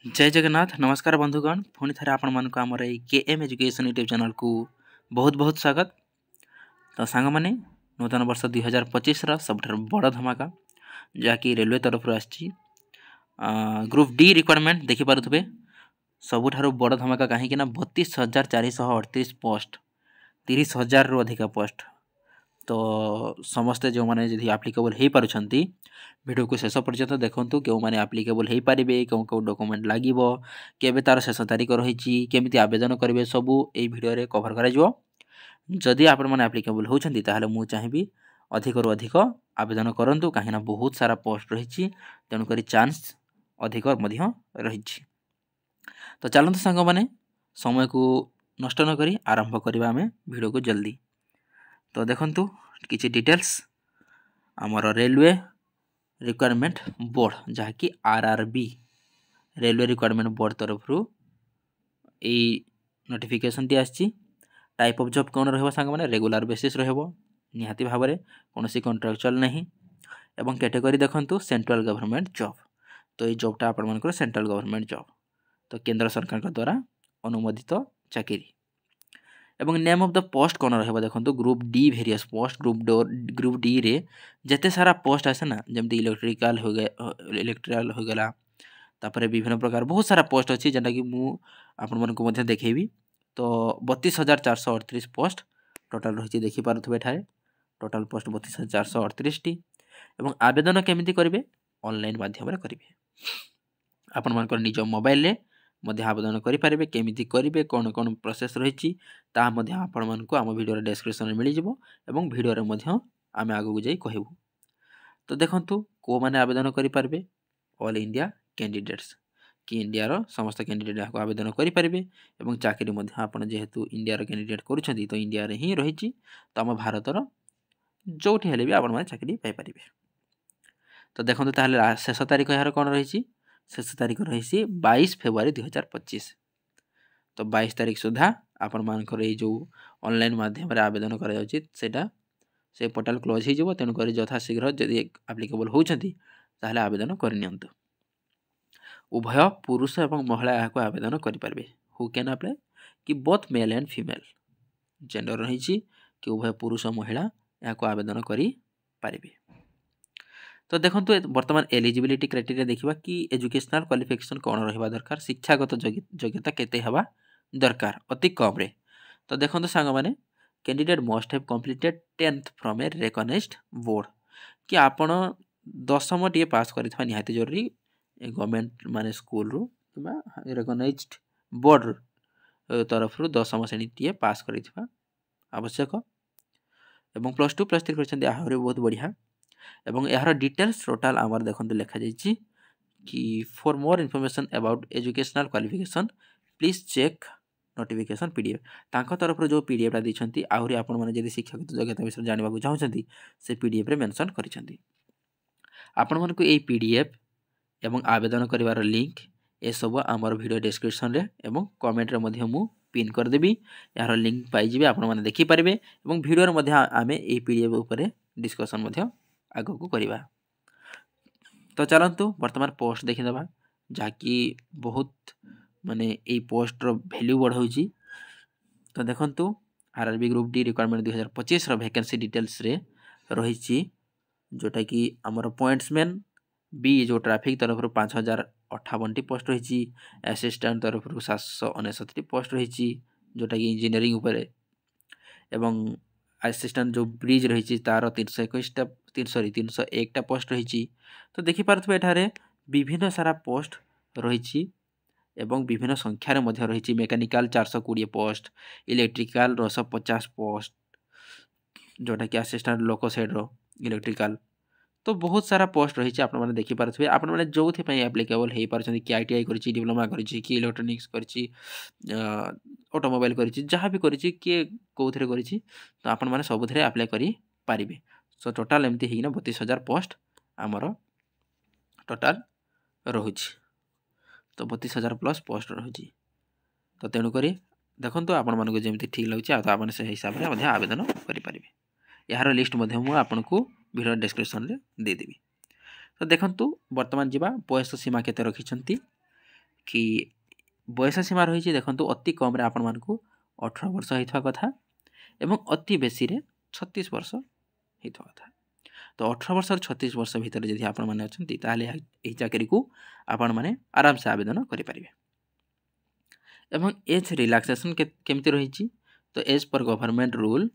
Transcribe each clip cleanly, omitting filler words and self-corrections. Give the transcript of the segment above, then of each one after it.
जय जगन्नाथ नमस्कार बंधुगण पुणी थे आपण मानक आमर ए के एम एजुकेशन यूट्यूब चैनल को बहुत बहुत स्वागत। तो सांग माने नूतन वर्ष 2025 सब बड़ धमाका जहाँकि रेलवे तरफ आसी ग्रुप डी रिक्वायरमेंट देखिपे सबुठ बड़ धमाका कहीं 32,438 पोस्ट 30,000 रु अधिका पोस्ट। तो समस्ते जो मैंने जदि आप्लिकेबल हो पार्टी वीडियो को शेष पर्यंत देखूँ क्यों मैंने आप्लिकेबल हो पारे कौन कौन डॉक्यूमेंट लगे केबे तार शेष तारीख रही केमी आवेदन करेंगे सबू ये वीडियो कवर करी आपण मैंने आप्लिकेबल होती मुझे चाहिए अधिक रु अधिक आवेदन करूँ कहीं बहुत सारा पोस्ट रही तेणुक चान्स अधिक रही। तो चलते सांग मैंने समय को नष्ट नक आरंभ करवा आम वीडियो को जल्दी। तो देखंतु किछि डिटेल्स आमर रेलवे रिक्वायरमेंट बोर्ड जहाँकि आरआरबी रेलवे रिक्वायरमेंट बोर्ड तरफ नोटिफिकेशन टी आछि। टाइप ऑफ जॉब कौन रहबो सांग माने रेगुलर बेसिस रहबो निहाती भाबरे कोनोसी कॉन्ट्रैक्चुअल नहीं एवं कैटेगरी देखंतु सेंट्रल गवर्नमेंट जॉब। तो ये जॉबटा आपण मानकर सेंट्रल गवर्नमेंट जॉब तो केंद्र सरकार द्वारा अनुमोदित चाकरी एवं नेम ऑफ द पोस्ट कौन रहा देखो group D various post group D रे जिते सारा पोस्ट आसे ना जमती इलेक्ट्रिकल हो गला तापर विभिन्न प्रकार बहुत सारा पोस्ट अच्छी जेनटा कि मुझे देखेबी। तो 32,438 पोस्ट टोटाल रही देखिपे टोटाल पोस्ट 32,438 टी एवं आवेदन केमिति करेंगे ऑनलाइन माध्यम करेंगे आपण मानकर निज मोबाइल रे मध्य आवेदन करेंगे केमिति करेंगे कौन कौन प्रोसेस रही आपण मानक आम वीडियो डिस्क्रिप्शन मिल जाव एवं वीडियो आम आगू जाई कहबू। तो देखंतु को माने आवेदन करेंगे ऑल इंडिया कैंडिडेट्स कि इंडिया रो समस्त कैंडिडेट यहाँ आवेदन करेंगे एवं चाकरी आपण जेहेतु इंडिया रो कैंडिडेट करुछंती तो इंडिया रे ही रही तो आम भारतर जोठी हेले भी आपण माने चाकरी पाई परिबे। तो देखंतु ताहले शेष तारीख यार कौन रही शेष तारीख रही 22 फेब्रुआरी 2025। तो 22 तारीख सुधा आपण मानकर ये जो ऑनलाइन माध्यम आवेदन करा से पोर्टाल क्लोज हो तेणुक यथाशीघ्र जदि एप्लिकेबल होती आवेदन करनियंतु। उभय पुरुष एवं महिला यहाँ आवेदन करेंगे हु कैन अप्लाई कि both male and female gender रही कि उभय पुरुष और महिला यहाँ आवेदन करें। तो देखो बर्तमान एलिजिबिलिटी क्राइटेरिया देखा कि एजुकेशनल क्वालिफिकेशन कौन रहा दरकार शिक्षागत योग्यता केते हवा दरकार अति कम रे। तो देखो सांग माने candidate must have completed 10th फ्रॉम ए रिकॉग्नाइज्ड बोर्ड कि आपण 10th टी पास करिथवा निहाती जरूरी गवर्नमेंट माने स्कूल रु किबा रिकॉग्नाइज्ड बोर्ड तरफ रु 10th श्रेणी टी पास करिथवा आवश्यक एवं +2 +3 करछन आहरी बहुत बढ़िया एवं यार डिटेल्स टोटाल आमर देखंतु लिखा जाइछि कि for more information about educational qualification please check notification PDF तांको तरफ जो पीडीएफ दी आहरी आपण माने जदि शिक्षागत योग्यता विषय जानवा चाहूँगी से पीडीएफ रे मेंशन करिसेंती। आपण मानकु ए पीडीएफ एवं आवेदन करिवार लिंक ए सब आमर वीडियो डिस्क्रिप्शन रे एवं कमेंट रे मध्य मु पिन कर देबी यार लिंक पाई जिवे आपण माने देखि पारिबे एवं वीडियो रे मध्य आमे ए पीडीएफ ऊपर डिस्कशन मध्य आगो को करवा। तो चलतु वर्तमान पोस्ट देखीदबा जहाँकि बहुत माने ए पोस्ट रो वैल्यू बढ़ाऊँगी। तो देखंतु आरआरबी ग्रुप डी रिक्वायरमेंट 2025 रो वैकेंसी डिटेल्स रे रही जोटा कि आमर पॉइंट्समैन बी जो ट्रैफिक तरफ 5,058 पोस्ट रही असिस्टेंट तरफ 769 पोस्ट रही जोटा कि इंजीनियरिंग उपरे एवं असिस्टेंट जो ब्रिज रही तार 301 पोस्ट रही। तो देखिपे एठारे विभिन्न सारा पोस्ट रही एवं विभिन्न संख्यार मध्य रही मेकानिकल 420 पोस्ट इलेक्ट्रिकल 150 पोस्ट जोटा कि असिस्टेंट लोको साइड रो इलेक्ट्रिकल। तो बहुत सारा पोस्ट रही आप देखिपे आपने जो एप्लिकेबल हो पार्टी कि आईटीआई कर डिप्लोमा कर इलेक्ट्रोनिक्स कर ऑटोमोबाइल कर जहाँ भी कर किए कौन कर तो आपण मैंने सब आप्लाय करें। सो टोटाल एमती होना 32,000 पोस्ट आमर टोटाल रोच तो 32,000 प्लस पोस्ट रही। तो तेणुक देखो आपण मानक जमी ठीक लगे आप से हिसाब से आवेदन करें यार लिस्ट आपको वीडियो डिस्क्रिप्शन रे देदेवी। तो देखंतु वर्तमान जीवा बयस सीमा केते रखिछंती कि बयस सीमा रही देखो अति कम आपण मानकु 18 वर्ष होइथवा कथा एवं अति बेसी रे 36 वर्ष होइथवा कथा। तो 18 वर्ष और 36 वर्ष भितर जदि आपण माने अछंती ताले एही चाकरी को आपण माने आराम से आवेदन करि परिबे। एवं एज रिलैक्सेशन केमती रही तो एज पर गवर्नमेंट रूल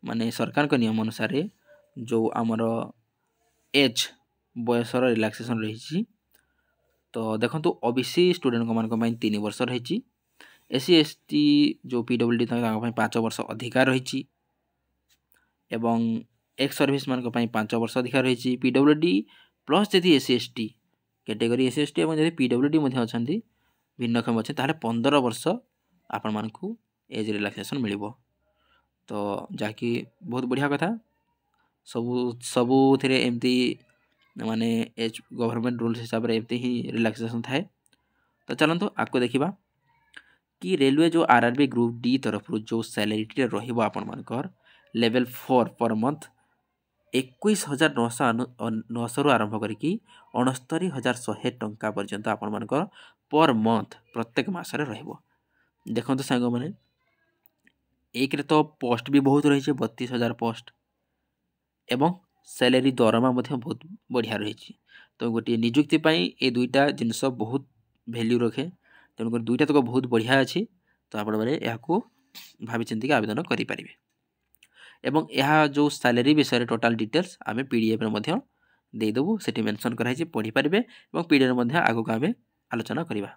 माने सरकार का नियम अनुसार जो आमर एज बयसर रिलैक्सेशन रही तो देखो ओबीसी स्टूडेंट मान 3 वर्ष रही एससी एसटी जो पीडब्ल्यूडी 5 वर्ष अधिकार रही एवं एक्स सर्विस मान 5 वर्ष अधिकार रही पीडब्ल्यूडी प्लस जदि SC ST category SC ST और पीडब्ल्यूडी अच्छा भिन्नक्षम अच्छे ताहले 15 वर्ष आपण मानकु एज रिलैक्सेशन मिल तो जाकि बहुत बढ़िया कथा सबू थे एमती माने एज गवर्नमेंट रूल्स हिसाब से एमती ही रिलैक्सेशन थाए। तो चलते आपको देखा कि रेलवे जो आरआरबी ग्रुप डी तरफ जो सैलरी रहिबो आपण मानकर लेवल 4 पर मंथ 21,900 रु आरंभ करके 69,100 टंका पर्यंत आपण मानकर पर मंथ प्रत्येक मासरे रहिबो। देखो सांग मैंने एक रे तो पोस्ट भी बहुत रही 32,000 पोस्ट एवं सैलरी दरमा बहुत बढ़िया रही तो गोटे निजुक्ति ये दुईटा जिनस बहुत वैल्यू रखे तेणुक दुईटा तक बहुत बढ़िया अच्छी तो आप भावी चिंतिक आवेदन करें एवं यह जो सैलरी विषय टोटाल डिटेल्स आम पीडीएफ रे देदेबू से मेंशन कराई पढ़ी पारे और पीडीएफ आगक आम आलोचना करवा।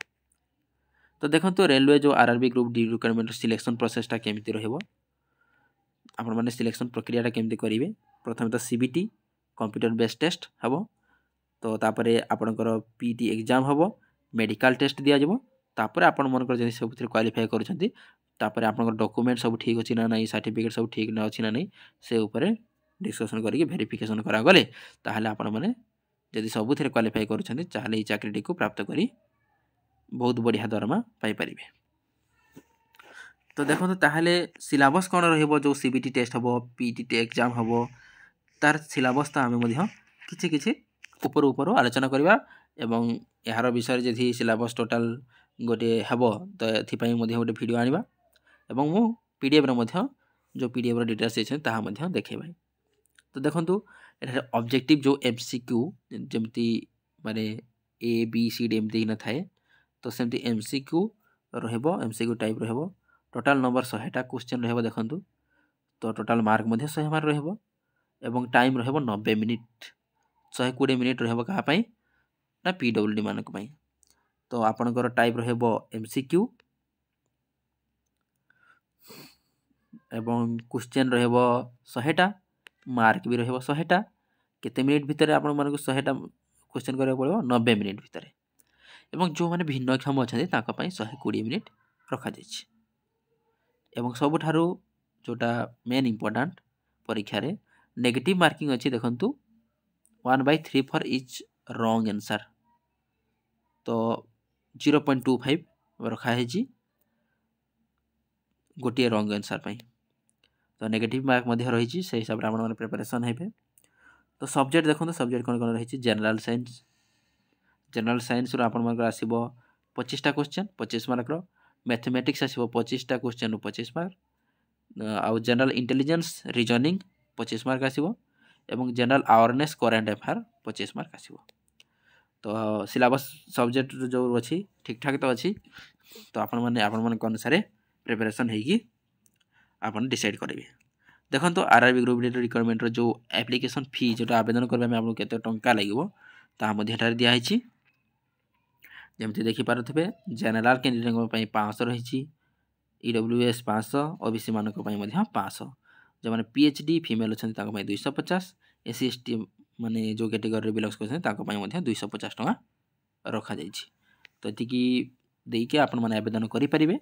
तो देखो तो रेलवे जो RRB group D requirement selection प्रोसेसटा केमती रहिबो आपण माने सिलेक्शन प्रक्रियाटा केमती करेंगे प्रथम तो सीबीटी कंप्यूटर बेस्ड टेस्ट हम तो तापरे आपणकर पीटी एग्जाम हम मेडिकल टेस्ट दि जाव तापर आपण मनकर जदि सब क्वालिफाई करछंती तापर आपणकर डॉक्यूमेंट सब ठीक अछि ना नहीं सर्टिफिकेट सब ठीक ना अछि ना नहीं से ऊपर डिस्कशन करके वेरिफिकेशन करा गले ताहले आपण माने जदि सब क्वालिफाई करछंती ताहले ई चाकरीटी को प्राप्त करी बहुत बढ़िया दरमा पाई परिबे। तो देखो ताहले सिलेबस कौन रहिबो जो सीबीटी टेस्ट हम पीटी एग्जाम हम तार सिलेबस तो आम किछि किछि ऊपर ऊपर आलोचना करवा एवं यार विषय जदि सिलेबस टोटाल गोटे हेब तो एथिपाई गोटे वीडियो आनिबा एवं मु पीडीएफ रे जो पीडीएफ रो डिटेल्स देखेबा। तो देखंतु एटा ऑब्जेक्टिव जो एमसीक्यू जेमती माने ए बी सी डी एमती न थाए तो सेमती एमसीक्यू रहबो एमसीक्यू टाइप रहबो टोटाल नंबर 100टा क्वेश्चन रहबो देखंतु तो टोटाल मार्क 100 मार्क रहबो एवं टाइम रहबो 90 मिनिट 120 मिनिट रहबो कहा पई ना पीडब्ल्यूडी मानक पई। तो आपनकर टाइप रहबो एमसीक्यू एवं क्वेश्चन रहबो 100टा मार्क भी रहबो 100टा केते मिनिट भितर आपण मानक 100टा क्वेश्चन करबा पड़ो 90 मिनिट भितर एवं जो माने भिन्नक्षम अछथि ताका पई 120 मिनिट रखा जायछि एवं सबठारु जोटा मेन इंपोर्टेंट परीक्षा रे नेगेटिव मार्किंग अच्छी देखंतु 1/3 फॉर इच रॉन्ग आंसर तो 0.25 रखा है जी गोटे रॉन्ग आंसर पाई तो नेगेटिव मार्क मध्य रही से हिसाब से आप प्रिपरेशन हेबे। तो सब्जेक्ट देखो सब्जेक्ट कौन कौन रही जनरल साइंस आप आसो 25टा क्वेश्चन 25 मार्क मैथमेटिक्स आसो 25टा क्वेश्चन 25 मार्क आउ जनरल इंटेलिजेंस रीजनिंग 25 मार्क आसो एवं general awareness current affair 25 mark आसो। तो सिलेबस सब्जेक्ट जो अच्छी ठीक ठाक तो अच्छी तो आपण माने अनुसार प्रिपरेशन होगी आपन डिसाइड करेंगे। देखो तो आरआरबी ग्रुप डी रिक्वायरमेंट जो एप्लिकेशन फी जो आवेदन करबा आपको केते टंका लागो ता मध्यठार दिया है जमती देखि पारुथिबे जनरल कैंडिडेट 500 रही ईडब्ल्यूएस 500 ओबीसी मानक 500 जो मैंने पीएचडी फीमेल अच्छा 250 एससी एसटी माने जो कैटेगरी बिलंग्स कर 250 टका रखा जाइछि। तो एतिकी देके आपण माने आवेदन करि परिबे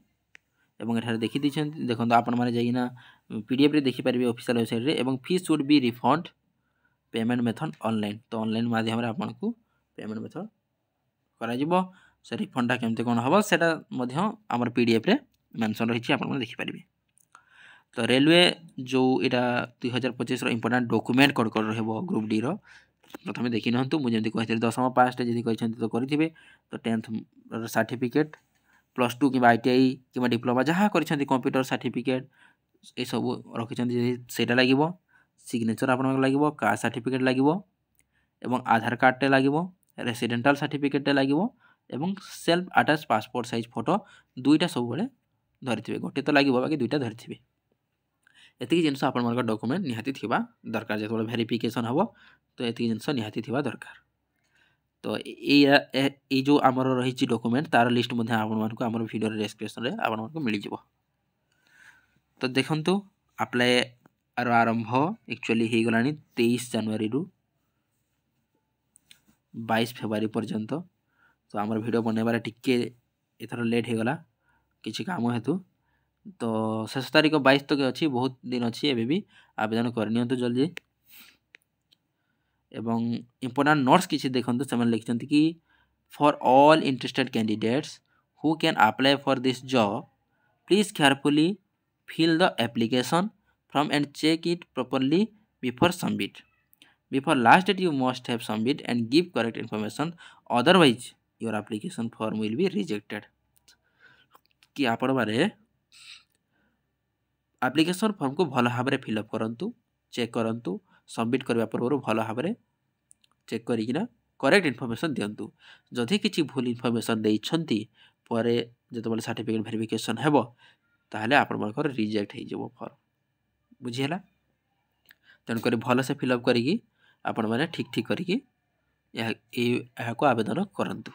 एवं एठार देखि दिछन देखो आपण माने जाइना पीडीएफ रे देखि परिबे ऑफिशियल वेबसाइट रे एवं fee should be refund payment method online तो ऑनलाइन माध्यम रे आपण को पेमेंट मेथड करा जिवो से रिफंडा केमते कोन हबो सेटा मध्य हमर पीडीएफ रे मेंशन रही आपण माने देखि परिबे। तो रेलवे जो इटा 2025 रो इंपोर्टेंट डॉक्यूमेंट कोड कर रहबो ग्रुप डी रो प्रथम देखि नहंतु मु जेमति कहितले दशम पास जदि कहिसंति तो करिथिबे तो 10th सर्टिफिकेट +2 कि ITI कि डिप्लोमा जहाँ करिसंति कंप्यूटर सर्टिफिकेट ए सब रखिसंति जदि सेटा लागिवो सिग्नेचर आपन लागिवो कास्ट सर्टिफिकेट लागिवो एवं आधार कार्ड टे लागिवो रेसिडेंटाल सर्टिफिकेट टे लागिवो एवं self attach passport size photo दुईटा सब बेले धरिथिबे गोटे तो लागिवो बाकी दुईटा धरिथिबे एतिकी जिनस आपण मन डॉक्यूमेंट निहाती थिबा दरकार जेतबे वेरिफिकेशन हबो तो एतिकी जिनस निहाती थिबा दरकार तो ए जो आमर रही डॉक्यूमेंट तार लिस्ट मध्ये आपण मानको आमर वीडियो डिस्क्रिप्शन रे आपण मानको मिली जिवो तो देखंतु अप्लाई आर आरंभ एक्चुअली हे गलानी 23 जनवरी रु 22 फेब्रुआरी पर्यंत तो आमर वीडियो बनैबार टिके एथर लेट हो गला किछि काम हेतु तो 6 तारिख 22 तक अच्छी बहुत दिन अच्छी एबे भी आवेदन करनियंतु जल्दी एवं इंपोर्टेंट नोट्स किछि देखंतु समान लिखचंती कि for all interested candidates who can apply for this job please carefully fill the application from and check it properly before submit. Before last date you must have submit and give correct information, otherwise your application form will be rejected. कि आपण माने application form को भल भाव में fill up करंतु check करंतु submit करबा पूर्व भल भाव में चेक करिकिना करेक्ट इनफॉरमेशन दियंतु जदि किछि भूल इनफॉरमेशन देइछंती परे जतबले सर्टिफिकेट वेरिफिकेशन हेबो ताहले आपण मानकर रिजेक्ट हो जब फॉर्म बुझीला तेणुक भल से फिलअप करी आपण मैंने ठीक ठीक करी को आवेदन करंतु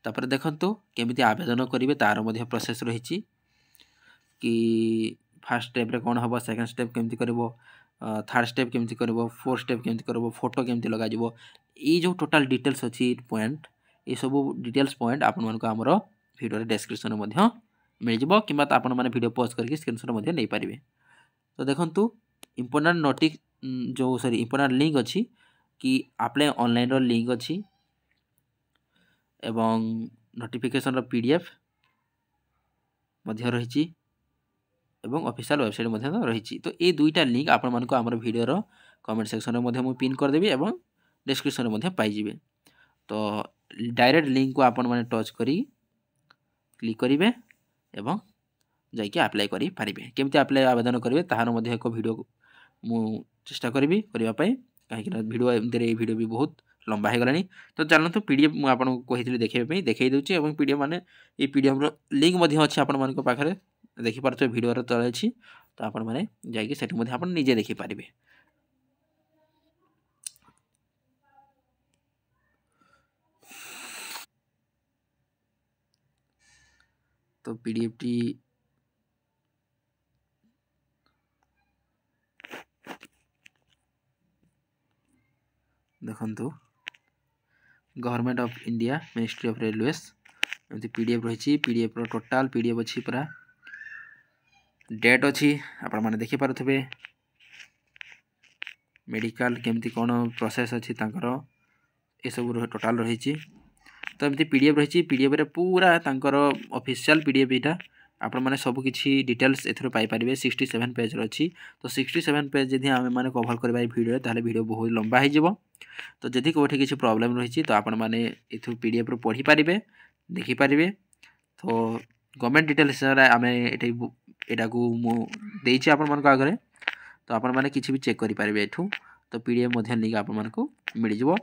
तापर देखंतु केमिति आवेदन करेंगे तार मध्य प्रोसेस रही कि फर्स्ट स्टेप रे कौन हम सेकेंड स्टेप केमती करबो थर्ड स्टेप केमती करबो फोर्थ स्टेप केमती करबो फोटो केमती लगा जिवो ई जो टोटल डिटेल्स अछि पॉइंट ये सब डिटेल्स पॉइंट आपण मानको हमर वीडियो रे डिस्क्रिप्शन मध्य मिल जिवो किबा आपण माने वीडियो पॉज करके स्क्रीनशॉट मध्य नै पारिबे तो देखंतु इंपोर्टेंट नोटिस जो सॉरी इंपोर्टेंट लिंक अछि कि अप्लाई ऑनलाइन रो लिंक अछि एवं नोटिफिकेशन रो पीडीएफ मध्य रहिछि एवं ऑफिशियल वेबसाइट मध्य रहिछि तो ए दुईटा लिंक आपण मानको हमर वीडियो रो कमेंट सेक्शन मध्य मु पिन कर देबी एवं डिस्क्रिप्शन मध्य पाई जिवे तो डायरेक्ट लिंक को आपण माने टच करी क्लिक करिवे एवं जाइके अप्लाई करी पारिबे केमती अप्लाई आवेदन करिवे ताहार मध्य एक वीडियो मु चेष्टा करबी करिवा पई काहे कि वीडियो एमते वीडियो भी बहुत लंबा हो गलानी तो चलतो पीडीएफ मु आपन को कहितली देखिबे पई देखै दउची एवं पीडीएफ माने ए पीडीएफ रो लिंक मध्य अछि आपन मान को पाखरे देखि पारछो वीडियो रो तळे अछि तो आपन माने जाइके सेठी मध्य आपन निजे देखि पारिबे तो पीडीएफ टी देखंतु government of India ministry of railways एमती पीडीएफ रही पीडीएफ रो टोटल पीडीएफ अछि पूरा डेट अछि आपण माने देखि पारुथबे मेडिकल केमती कोन प्रोसेस अछि तांकर ए सब टोटल रही तो एमती पीडीएफ रही पीडीएफ रे पूरा तांकर ऑफिशियल पीडीएफ इटा आपण माने सब किछि डिटेल्स एथरो पाई परिबे 67 पेज रछि तो 67 पेज जदि आमे माने कवर करबा ई वीडियो ताले वीडियो बहुत लंबा हो जिवो तो जदि कोठी किछि प्रॉब्लम रही तो आपण माने एथु पीडीएफ रो पढी परिबे देखि परिबे तो गवर्नमेंट डिटेल्स आमे एटा को मु देइछि आपण मान को आगरे तो आपण माने किछि भी चेक करि परिबे एठु तो पीडीएफ मध्य लिंक आपण मान को मिल जिवो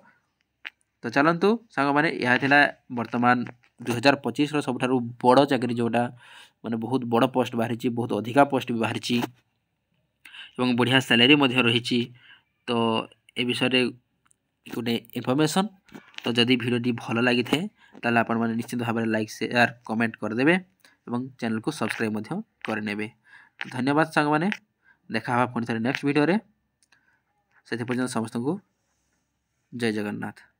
तो चलंतु सांग माने यहा थिला वर्तमान 2025 रो सबठारु बड़ चाकरी जोटा माने बहुत बड़ पोस्ट बाहरिछि बहुत अधिका पोस्ट भी बाहरिछि एवं बढ़िया सैलरी मध्य रहिछि तो ए विषय रे गोटे इनफॉरमेशन तो जदि वीडियो भल लगी थे ताले आपण माने निश्चित भाव में लाइक शेयर कमेंट कर देबे एवं चैनल को सब्सक्राइब मध्य कर नेबे धन्यवाद सांग माने देखा हवा पुणी नेक्स्ट वीडियो रे सेति पर्यंत समस्त को जय जगन्नाथ।